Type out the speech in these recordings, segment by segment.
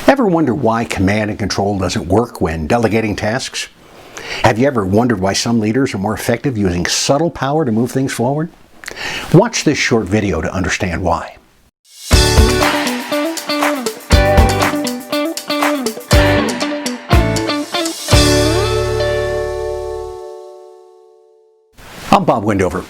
Ever wonder why command and control doesn't work when delegating tasks? Have you ever wondered why some leaders are more effective using subtle power to move things forward? Watch this short video to understand why. I'm Bob Wendover.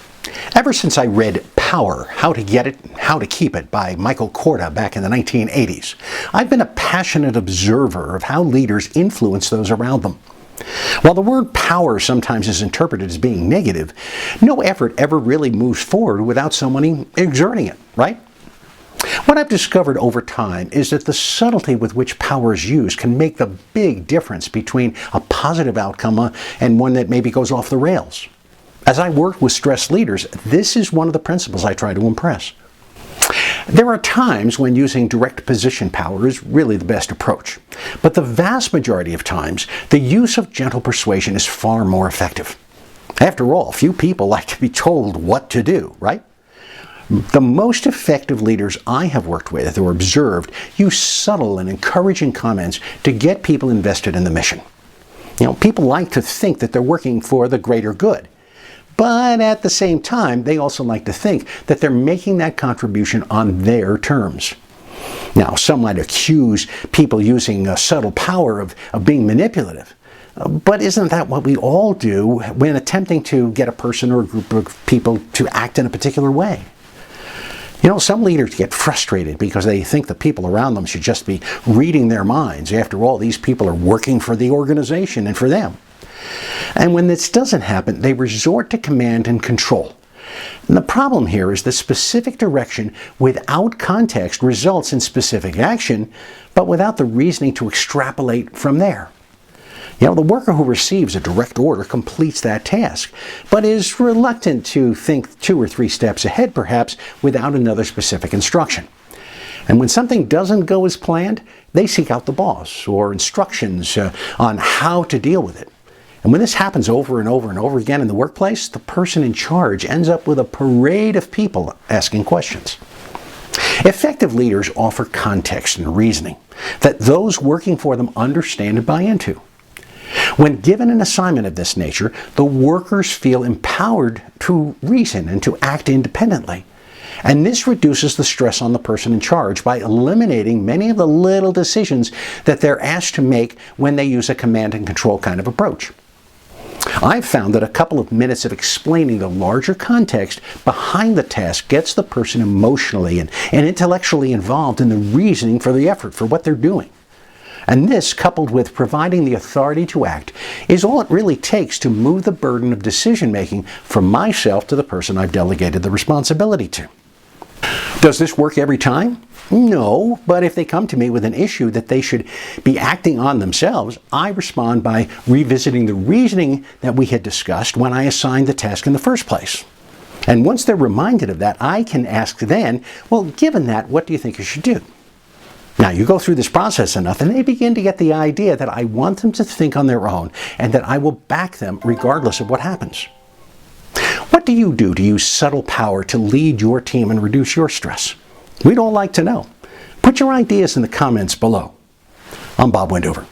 Ever since I read Power, How to Get It, How to Keep It by Michael Korda back in the 1980s, I've been a passionate observer of how leaders influence those around them. While the word power sometimes is interpreted as being negative, no effort ever really moves forward without someone exerting it, right? What I've discovered over time is that the subtlety with which power is used can make the big difference between a positive outcome and one that maybe goes off the rails. As I work with stressed leaders, this is one of the principles I try to impress. There are times when using direct position power is really the best approach, but the vast majority of times, the use of gentle persuasion is far more effective. After all, few people like to be told what to do, right? The most effective leaders I have worked with or observed use subtle and encouraging comments to get people invested in the mission. People like to think that they're working for the greater good. But at the same time, they also like to think that they're making that contribution on their terms. Now, some might accuse people using subtle power of being manipulative. But isn't that what we all do when attempting to get a person or a group of people to act in a particular way? Some leaders get frustrated because they think the people around them should just be reading their minds. After all, these people are working for the organization and for them. And when this doesn't happen, they resort to command and control. And the problem here is that specific direction without context results in specific action, but without the reasoning to extrapolate from there. The worker who receives a direct order completes that task, but is reluctant to think 2 or 3 steps ahead, perhaps, without another specific instruction. And when something doesn't go as planned, they seek out the boss or instructions on how to deal with it. And when this happens over and over and over again in the workplace, the person in charge ends up with a parade of people asking questions. Effective leaders offer context and reasoning that those working for them understand and buy into. When given an assignment of this nature, the workers feel empowered to reason and to act independently. And this reduces the stress on the person in charge by eliminating many of the little decisions that they're asked to make when they use a command and control kind of approach. I've found that a couple of minutes of explaining the larger context behind the task gets the person emotionally and intellectually involved in the reasoning for the effort, for what they're doing. And this, coupled with providing the authority to act, is all it really takes to move the burden of decision-making from myself to the person I've delegated the responsibility to. Does this work every time? No, but if they come to me with an issue that they should be acting on themselves, I respond by revisiting the reasoning that we had discussed when I assigned the task in the first place. And once they're reminded of that, I can ask then, well, given that, what do you think you should do? Now, you go through this process enough and they begin to get the idea that I want them to think on their own and that I will back them regardless of what happens. What do you do to use subtle power to lead your team and reduce your stress? We'd all like to know. Put your ideas in the comments below. I'm Bob Wendover.